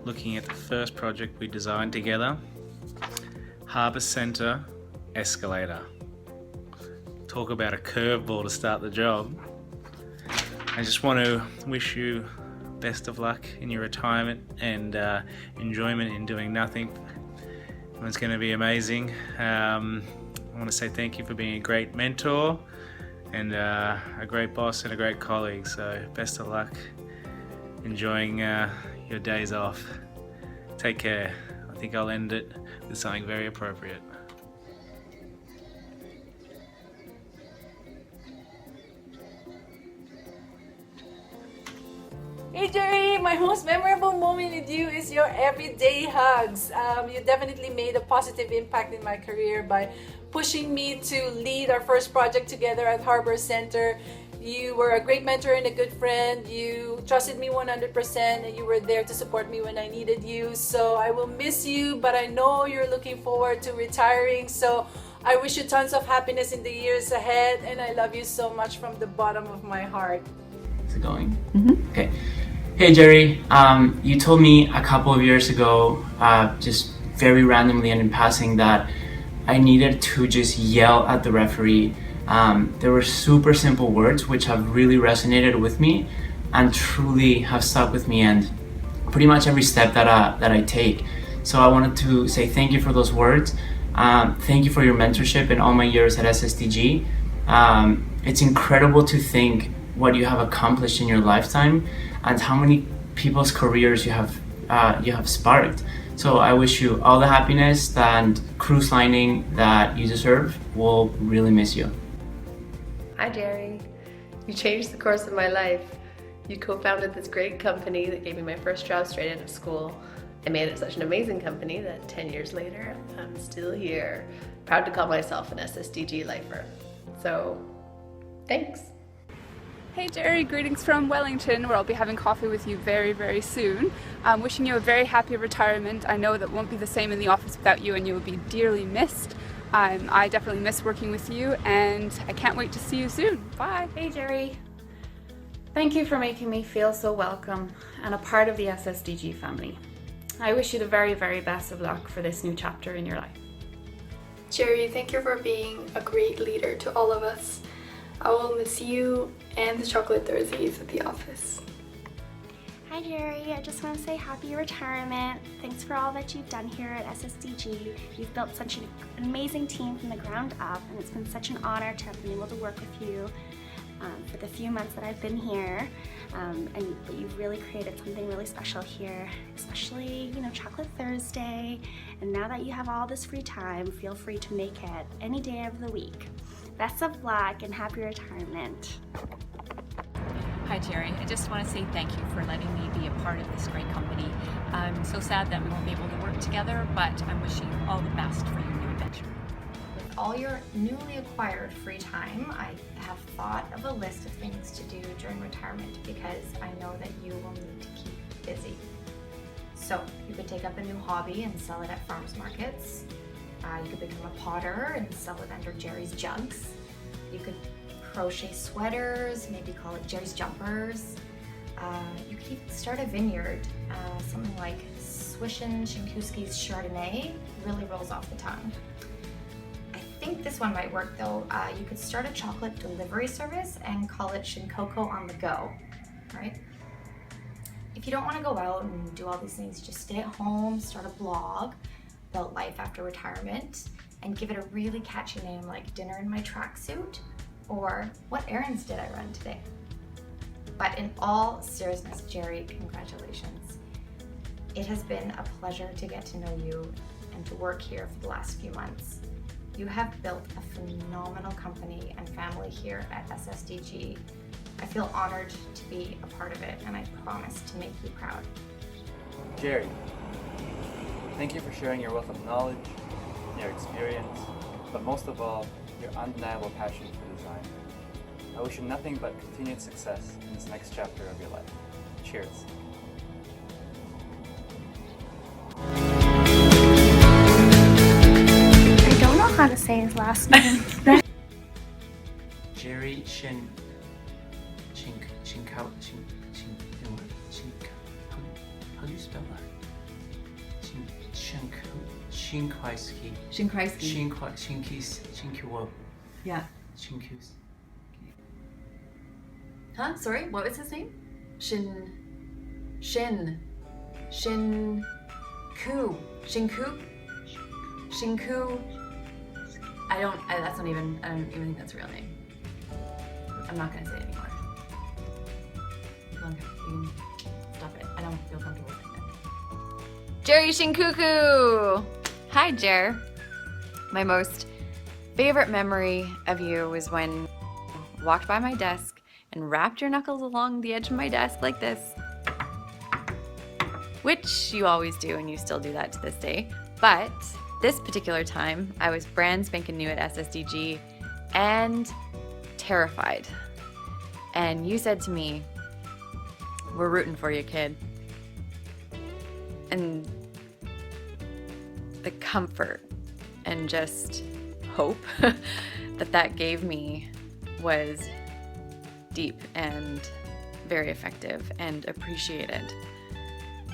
looking at the first project we designed together, Harbour Centre Escalator. Talk about a curveball to start the job. I just want to wish you best of luck in your retirement and enjoyment in doing nothing. It's going to be amazing. I want to say thank you for being a great mentor and a great boss and a great colleague. So best of luck enjoying your days off. Take care. I think I'll end it with something very appropriate. Hey Jerry, my most memorable moment with you is your everyday hugs. You definitely made a positive impact in my career by pushing me to lead our first project together at Harbour Centre. You were a great mentor and a good friend. You trusted me 100% and you were there to support me when I needed you. So I will miss you, but I know you're looking forward to retiring. So I wish you tons of happiness in the years ahead, and I love you so much from the bottom of my heart. Is it going? Okay. Hey Jerry, you told me a couple of years ago, just very randomly and in passing, that I needed to just yell at the referee. There were super simple words which have really resonated with me and truly have stuck with me and pretty much every step that I take. So I wanted to say thank you for those words. Thank you for your mentorship in all my years at SSDG. It's incredible to think what you have accomplished in your lifetime and how many people's careers you have sparked. So I wish you all the happiness and cruise lining that you deserve. We'll really miss you. Hi Jerry, you changed the course of my life. You co-founded this great company that gave me my first job straight out of school. I made it such an amazing company that 10 years later, I'm still here. Proud to call myself an SSDG lifer. So, thanks. Hey Jerry, greetings from Wellington, where I'll be having coffee with you very, very soon. I'm wishing you a very happy retirement. I know that won't be the same in the office without you and you will be dearly missed. I definitely miss working with you and I can't wait to see you soon. Bye. Hey Jerry, thank you for making me feel so welcome and a part of the SSDG family. I wish you the very, very best of luck for this new chapter in your life. Jerry, thank you for being a great leader to all of us. I will miss you and the chocolate Thursdays at the office. Hi Jerry, I just want to say happy retirement. Thanks for all that you've done here at SSDG. You've built such an amazing team from the ground up, and it's been such an honor to have been able to work with you for the few months that I've been here. But you've really created something really special here, especially, Chocolate Thursday. And now that you have all this free time, feel free to make it any day of the week. Best of luck and happy retirement. Hi Jerry, I just want to say thank you for letting me be a part of this great company. I'm so sad that we won't be able to work together, but I'm wishing you all the best for your new adventure. With all your newly acquired free time, I have thought of a list of things to do during retirement because I know that you will need to keep busy. So you could take up a new hobby and sell it at farmers markets. You could become a potter and sell it under Jerry's jugs. You could crochet sweaters, maybe call it Jerry's jumpers. You could even start a vineyard. Something like Swishin' Shinkuski's Chardonnay really rolls off the tongue. I think this one might work though. You could start a chocolate delivery service and call it Shinkoko on the go, right? If you don't want to go out and do all these things, just stay at home, start a blog about life after retirement, and give it a really catchy name like Dinner in My Tracksuit or What Errands Did I Run Today? But in all seriousness, Jerry, congratulations. It has been a pleasure to get to know you and to work here for the last few months. You have built a phenomenal company and family here at SSDG. I feel honored to be a part of it, and I promise to make you proud. Jerry, thank you for sharing your wealth of knowledge, your experience, but most of all, your undeniable passion for design. I wish you nothing but continued success in this next chapter of your life. Cheers. I don't know how to say his last name. Jerry how do you spell that? Shinkwaiski. Shinkraiski. Shinkiwo. Yeah. Shinkus. Huh? Sorry, what was his name? Shinku. I don't even think that's a real name. I'm not gonna say it anymore. Okay, you can stop it. I don't feel comfortable saying it. Jerry Shinkuku! Hi, Jer. My most favorite memory of you was when you walked by my desk and wrapped your knuckles along the edge of my desk like this. Which you always do, and you still do that to this day. But this particular time, I was brand spanking new at SSDG and terrified. And you said to me, "We're rooting for you, kid." And the comfort and just hope that gave me was deep and very effective and appreciated.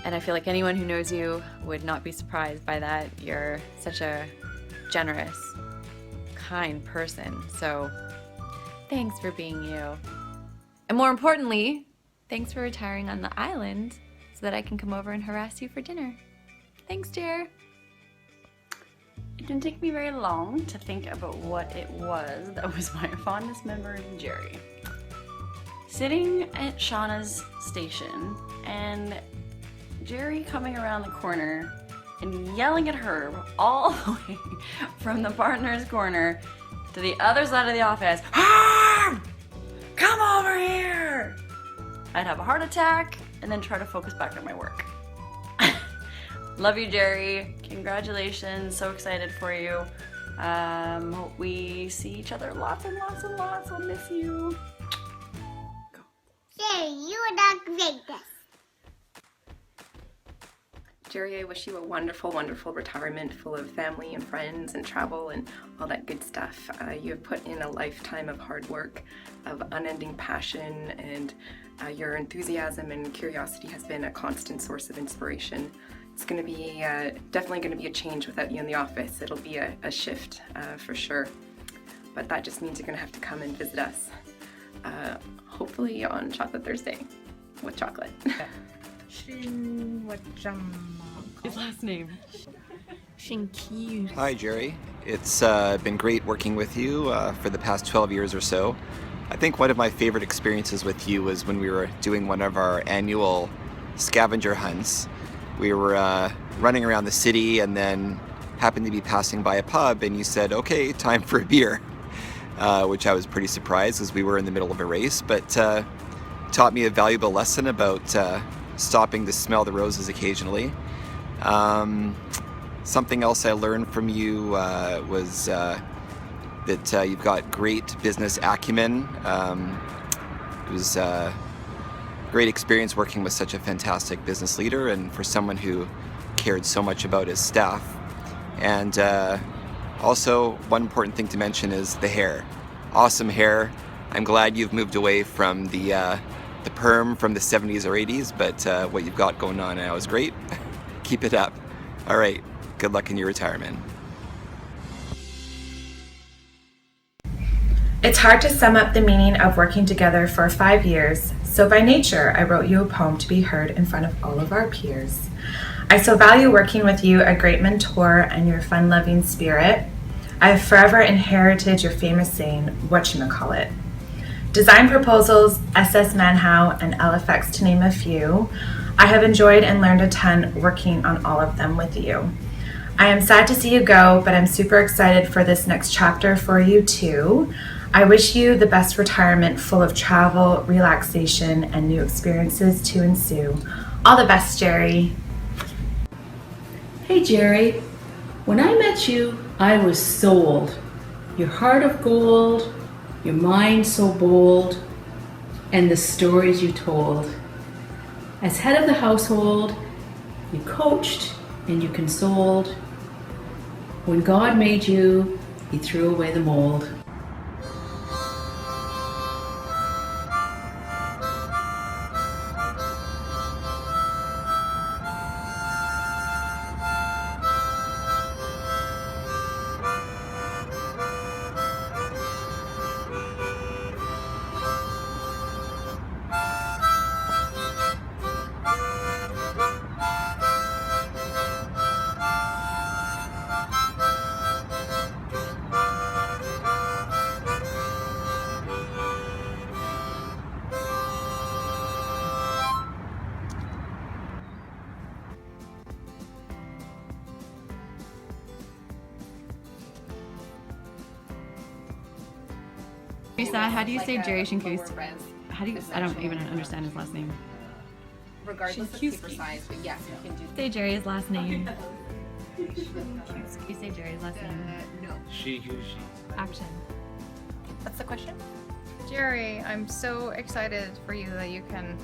And I feel like anyone who knows you would not be surprised by that. You're such a generous, kind person. So thanks for being you. And more importantly, thanks for retiring on the island so that I can come over and harass you for dinner. Thanks, Jer. It didn't take me very long to think about what it was that was my fondest memory of Jerry. Sitting at Shauna's station and Jerry coming around the corner and yelling at her all the way from the partner's corner to the other side of the office, "Harm! Come over here!" I'd have a heart attack and then try to focus back on my work. Love you, Jerry. Congratulations. So excited for you. Hope we see each other lots and lots and lots. I'll miss you. Jerry, you are the greatest. Jerry, I wish you a wonderful, wonderful retirement full of family and friends and travel and all that good stuff. You have put in a lifetime of hard work, of unending passion, and your enthusiasm and curiosity has been a constant source of inspiration. It's going to be definitely going to be a change without you in the office. It'll be a shift for sure. But that just means you're going to have to come and visit us. Hopefully on Chocolate Thursday with chocolate. His last name. Hi, Jerry. It's been great working with you for the past 12 years or so. I think one of my favorite experiences with you was when we were doing one of our annual scavenger hunts. We were running around the city and then happened to be passing by a pub and you said, "Okay, time for a beer," which I was pretty surprised as we were in the middle of a race, but taught me a valuable lesson about stopping to smell the roses occasionally. Something else I learned from you was that you've got great business acumen. It was a great experience working with such a fantastic business leader and for someone who cared so much about his staff. And also, one important thing to mention is the hair. Awesome hair. I'm glad you've moved away from the perm from the 70s or 80s, but what you've got going on now is great. Keep it up. All right, good luck in your retirement. It's hard to sum up the meaning of working together for 5 years, so by nature, I wrote you a poem to be heard in front of all of our peers. I so value working with you, a great mentor, and your fun-loving spirit. I have forever inherited your famous saying, whatchamacallit. Design proposals, SS Manhow, and LFX to name a few. I have enjoyed and learned a ton working on all of them with you. I am sad to see you go, but I'm super excited for this next chapter for you too. I wish you the best retirement full of travel, relaxation, and new experiences to ensue. All the best, Jerry. Hey Jerry, when I met you, I was sold. Your heart of gold, your mind so bold, and the stories you told. As head of the household, you coached and you consoled. When God made you, He threw away the mold. Lisa, how do you say Jerry Shinkus? How do you? I don't even understand his last name. Regardless of paper size, but yes, you can do. Say Jerry's last name. You say Jerry's last name. No. She. Action. What's the question? Jerry, I'm so excited for you that you can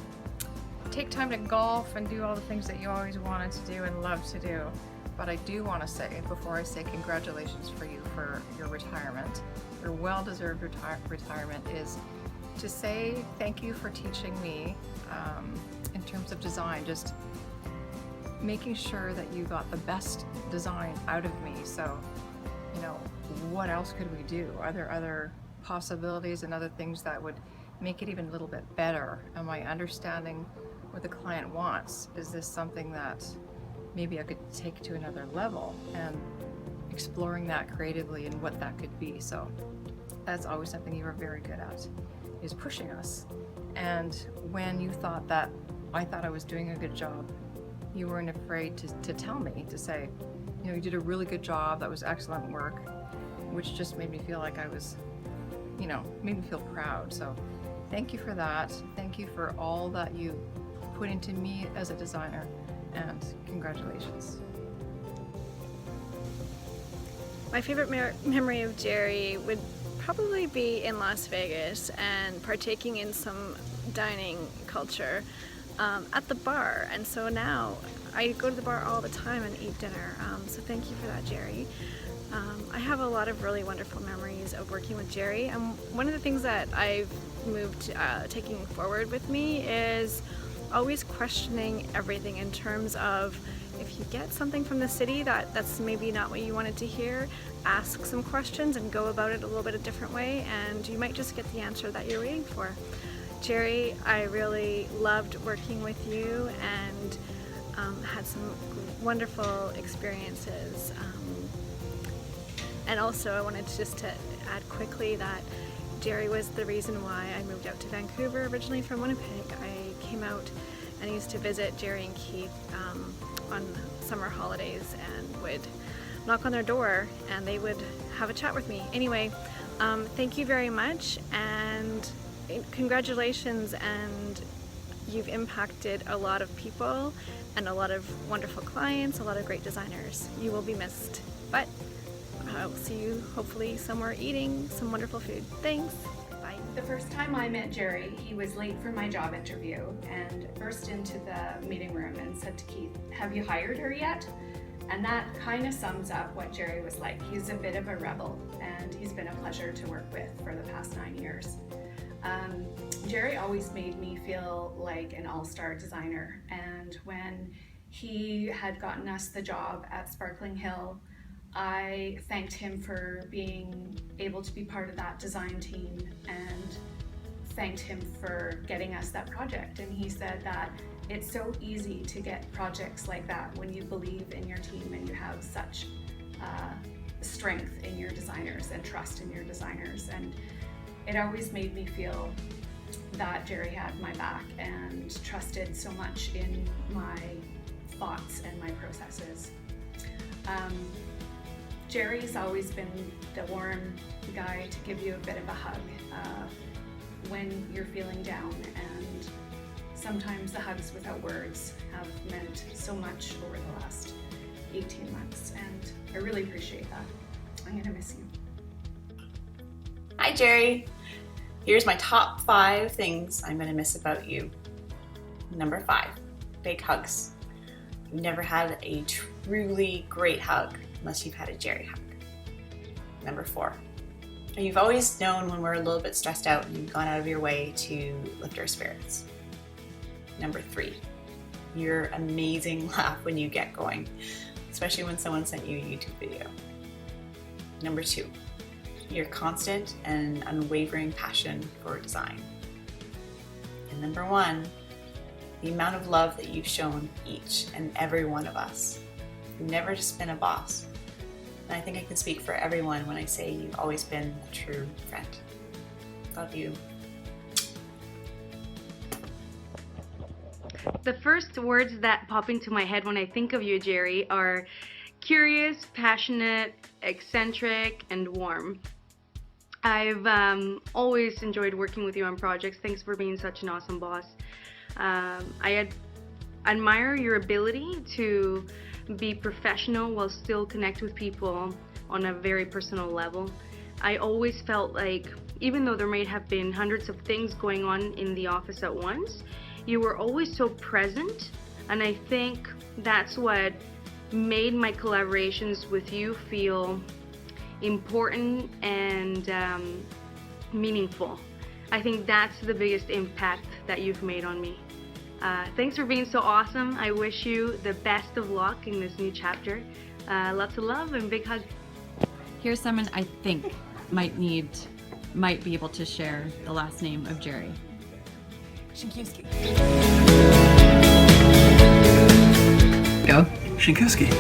take time to golf and do all the things that you always wanted to do and love to do. But I do want to say, before I say congratulations for you for your retirement, your well-deserved retirement, is to say thank you for teaching me in terms of design, just making sure that you got the best design out of me. So, you know, what else could we do? Are there other possibilities and other things that would make it even a little bit better? Am I understanding what the client wants? Is this something that maybe I could take to another level, and exploring that creatively and what that could be? So that's always something you are very good at, is pushing us. And when you thought that I thought I was doing a good job, you weren't afraid to tell me, to say, you know, you did a really good job, that was excellent work, which just made me feel like I was, you know, made me feel proud. So thank you for that. Thank you for all that you put into me as a designer, and congratulations. My favorite memory of Jerry would probably be in Las Vegas and partaking in some dining culture at the bar. And so now I go to the bar all the time and eat dinner. So thank you for that, Jerry. I have a lot of really wonderful memories of working with Jerry. And one of the things that I've moved taking forward with me is always questioning everything in terms of, if you get something from the city that's maybe not what you wanted to hear, ask some questions and go about it a little bit a different way, and you might just get the answer that you're waiting for. Jerry, I really loved working with you and had some wonderful experiences. And also I wanted to add quickly that Jerry was the reason why I moved out to Vancouver originally from Winnipeg. I came out and I used to visit Jerry and Keith on summer holidays and would knock on their door and they would have a chat with me. Anyway, thank you very much and congratulations, and you've impacted a lot of people and a lot of wonderful clients, a lot of great designers. You will be missed, but I will see you hopefully somewhere eating some wonderful food. Thanks. Bye. The first time I met Jerry, he was late for my job interview and burst into the meeting room and said to Keith, "Have you hired her yet?" And that kind of sums up what Jerry was like. He's a bit of a rebel, and he's been a pleasure to work with for the past 9 years. Jerry always made me feel like an all-star designer, and when he had gotten us the job at Sparkling Hill, I thanked him for being able to be part of that design team and thanked him for getting us that project. And he said that it's so easy to get projects like that when you believe in your team and you have such strength in your designers and trust in your designers. And it always made me feel that Jerry had my back and trusted so much in my thoughts and my processes. Jerry's always been the warm guy to give you a bit of a hug when you're feeling down, and sometimes the hugs without words have meant so much over the last 18 months, and I really appreciate that. I'm gonna miss you. Hi Jerry, here's my top 5 things I'm gonna miss about you. Number 5, big hugs. You've never had a truly great hug unless you've had a Jerry hug. Number 4, you've always known when we're a little bit stressed out and you've gone out of your way to lift our spirits. Number 3, your amazing laugh when you get going, especially when someone sent you a YouTube video. Number 2, your constant and unwavering passion for design. And number 1, the amount of love that you've shown each and every one of us. You've never just been a boss. And I think I can speak for everyone when I say you've always been a true friend. Love you. The first words that pop into my head when I think of you, Jerry, are curious, passionate, eccentric, and warm. I've always enjoyed working with you on projects. Thanks for being such an awesome boss. I admire your ability to be professional while still connect with people on a very personal level. I always felt like, even though there may have been hundreds of things going on in the office at once, you were always so present, and I think that's what made my collaborations with you feel important and meaningful. I think that's the biggest impact that you've made on me. Thanks for being so awesome. I wish you the best of luck in this new chapter. Lots of love and big hug. Here's someone I think might be able to share the last name of Jerry. Shinkiewski. Go. Shinkiewski.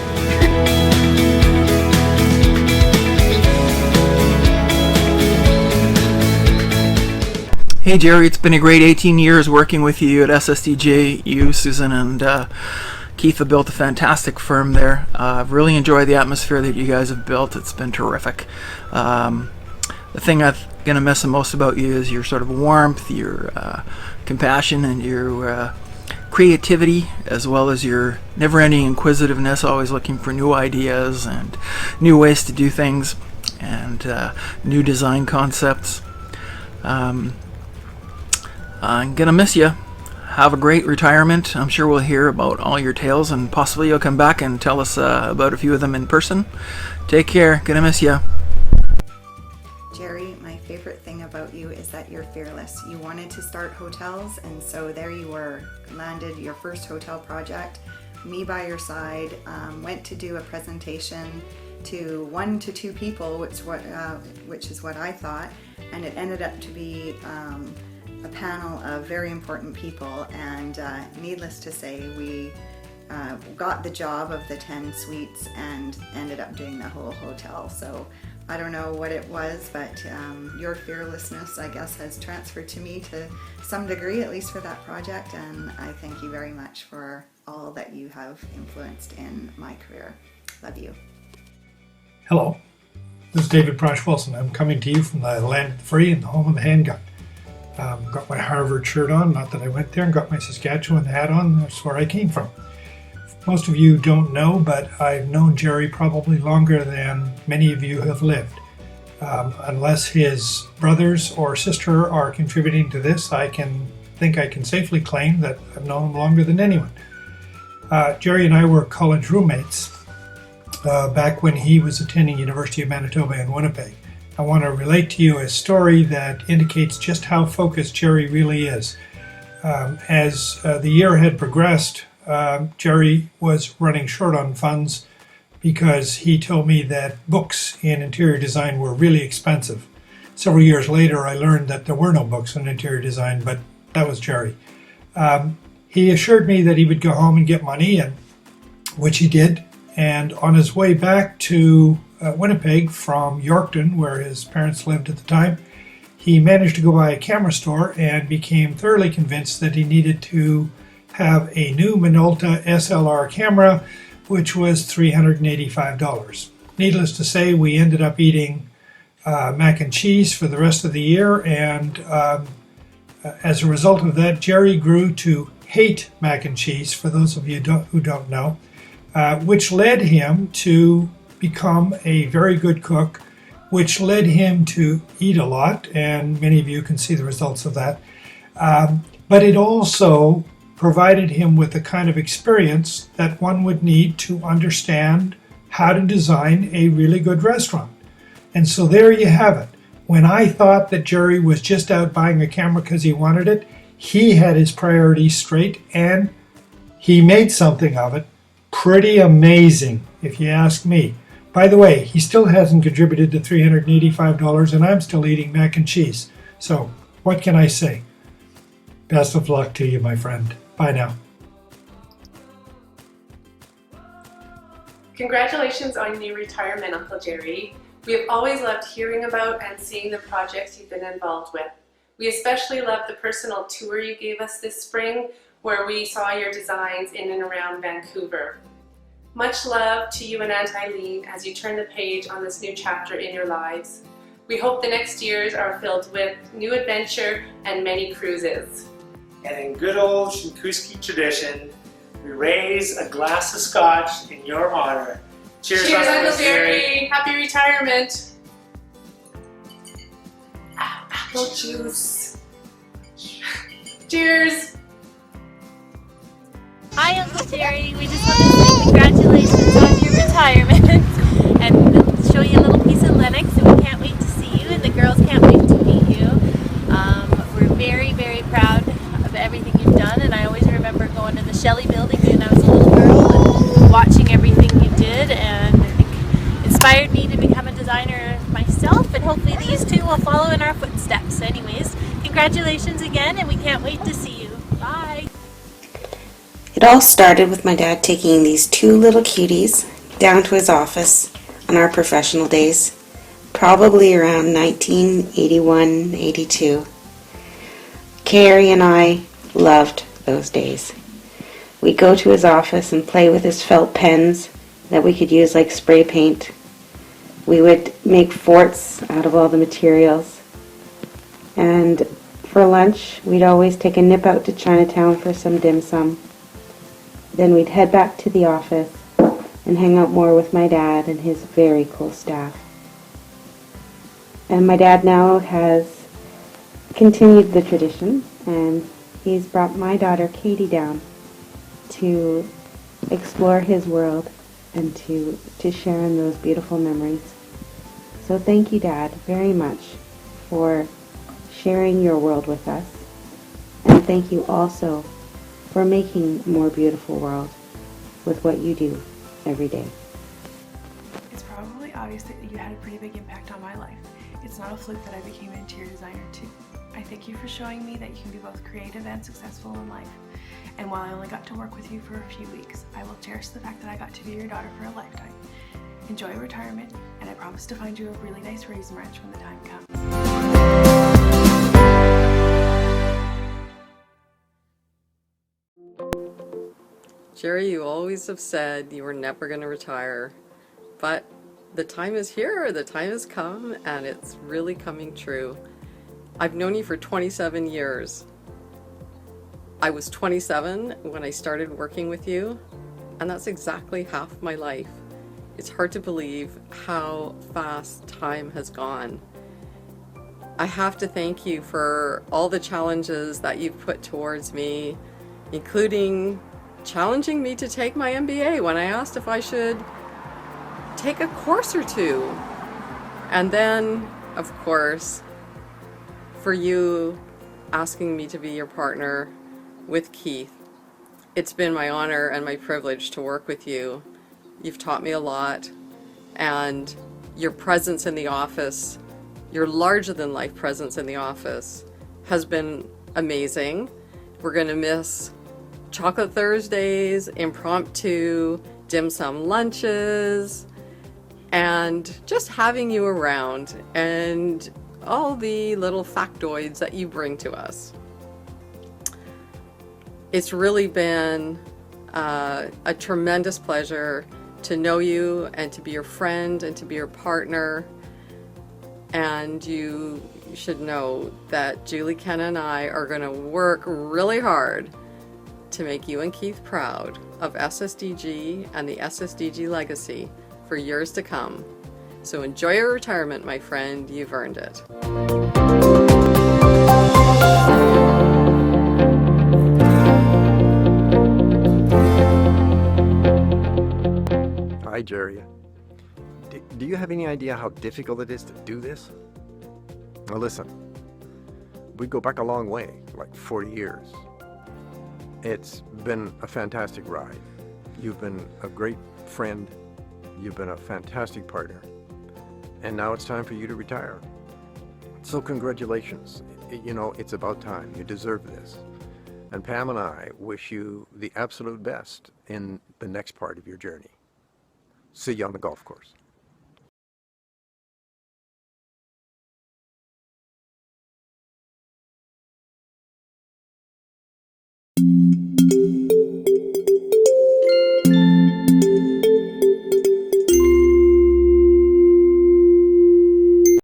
Hey Jerry, it's been a great 18 years working with you at SSDG. You, Susan, and Keith have built a fantastic firm there. I've really enjoyed the atmosphere that you guys have built. It's been terrific. The thing I'm going to miss the most about you is your sort of warmth, your compassion, and your creativity, as well as your never-ending inquisitiveness, always looking for new ideas and new ways to do things and new design concepts. I'm going to miss you. Have a great retirement. I'm sure we'll hear about all your tales, and possibly you'll come back and tell us about a few of them in person. Take care. Gonna miss you. Jerry, my favorite thing about you is that you're fearless. You wanted to start hotels, and so there you were, landed your first hotel project, me by your side, went to do a presentation to 1 to 2 people, which is what I thought, and it ended up to be a panel of very important people, and needless to say, we got the job of the 10 suites and ended up doing the whole hotel. So I don't know what it was, but your fearlessness, I guess, has transferred to me to some degree, at least for that project, and I thank you very much for all that you have influenced in my career. Love you. Hello, this is David Prash Wilson. I'm coming to you from the land of the free and the home of the handgun. Got my Harvard shirt on, not that I went there, and got my Saskatchewan hat on. That's where I came from. Most of you don't know, but I've known Jerry probably longer than many of you have lived. Unless his brothers or sister are contributing to this, I can safely claim that I've known him longer than anyone. Jerry and I were college roommates back when he was attending University of Manitoba in Winnipeg. I want to relate to you a story that indicates just how focused Jerry really is. As the year had progressed, Jerry was running short on funds because he told me that books in interior design were really expensive. Several years later, I learned that there were no books in interior design, but that was Jerry. He assured me that he would go home and get money, and which he did. And on his way back to Winnipeg from Yorkton, where his parents lived at the time, he managed to go by a camera store and became thoroughly convinced that he needed to have a new Minolta SLR camera, which was $385. Needless to say, we ended up eating mac and cheese for the rest of the year, and as a result of that, Jerry grew to hate mac and cheese, for those of you who don't know, which led him to become a very good cook, which led him to eat a lot, and many of you can see the results of that. But it also provided him with the kind of experience that one would need to understand how to design a really good restaurant. And so there you have it. When I thought that Jerry was just out buying a camera because he wanted it, he had his priorities straight, and he made something of it. Pretty amazing, if you ask me. By the way, he still hasn't contributed to $385, and I'm still eating mac and cheese. So, what can I say? Best of luck to you, my friend. Bye now. Congratulations on your retirement, Uncle Jerry. We have always loved hearing about and seeing the projects you've been involved with. We especially loved the personal tour you gave us this spring, where we saw your designs in and around Vancouver. Much love to you and Aunt Eileen as you turn the page on this new chapter in your lives. We hope the next years are filled with new adventure and many cruises. And in good old Shinkuski tradition, we raise a glass of scotch in your honor. Cheers, Cheers, Uncle Jerry. Happy retirement. Apple juice. Cheers. Hi, Uncle Jerry. We just want to say congratulations on your retirement and show you a little piece of Lennox, and we can't wait to see you, and the girls can't wait to meet you. We're very, very proud of everything you've done, and I always remember going to the Shelley building when I was a little girl and watching everything you did, and I think inspired me to become a designer myself, and hopefully these two will follow in our footsteps. Anyways, congratulations again, and we can't wait to see you. Bye! It all started with my dad taking these two little cuties down to his office on our professional days, probably around 1981-82. Carrie and I loved those days. We'd go to his office and play with his felt pens that we could use like spray paint. We would make forts out of all the materials. And for lunch, we'd always take a nip out to Chinatown for some dim sum. Then we'd head back to the office and hang out more with my dad and his very cool staff. And my dad now has continued the tradition, and he's brought my daughter Katie down to explore his world and to share in those beautiful memories. So thank you, Dad, very much for sharing your world with us. And thank you also for making a more beautiful world with what you do every day. It's probably obvious that you had a pretty big impact on my life. It's not a fluke that I became an interior designer too. I thank you for showing me that you can be both creative and successful in life. And while I only got to work with you for a few weeks, I will cherish the fact that I got to be your daughter for a lifetime. Enjoy retirement, and I promise to find you a really nice raisin ranch when the time comes. Jerry, you always have said you were never going to retire, but the time is here, the time has come, and it's really coming true. I've known you for 27 years. I was 27 when I started working with you, and that's exactly half my life. It's hard to believe how fast time has gone. I have to thank you for all the challenges that you've put towards me, including challenging me to take my MBA when I asked if I should take a course or two. And then, of course, for you asking me to be your partner with Keith. It's been my honor and my privilege to work with you. You've taught me a lot, and your presence in the office, your larger-than-life presence in the office, has been amazing. We're going to miss Chocolate Thursdays, impromptu dim sum lunches, and just having you around, and all the little factoids that you bring to us. It's really been a tremendous pleasure to know you and to be your friend and to be your partner. And you should know that Julie Kenna and I are going to work really hard to make you and Keith proud of SSDG and the SSDG legacy for years to come. So enjoy your retirement, my friend. You've earned it. Hi, Jerry. Do you have any idea how difficult it is to do this? Well, listen, we go back a long way, like 40 years. It's been a fantastic ride. You've been a great friend. You've been a fantastic partner. And now it's time for you to retire. So congratulations. You know, it's about time. You deserve this. And Pam and I wish you the absolute best in the next part of your journey. See you on the golf course. Thank you.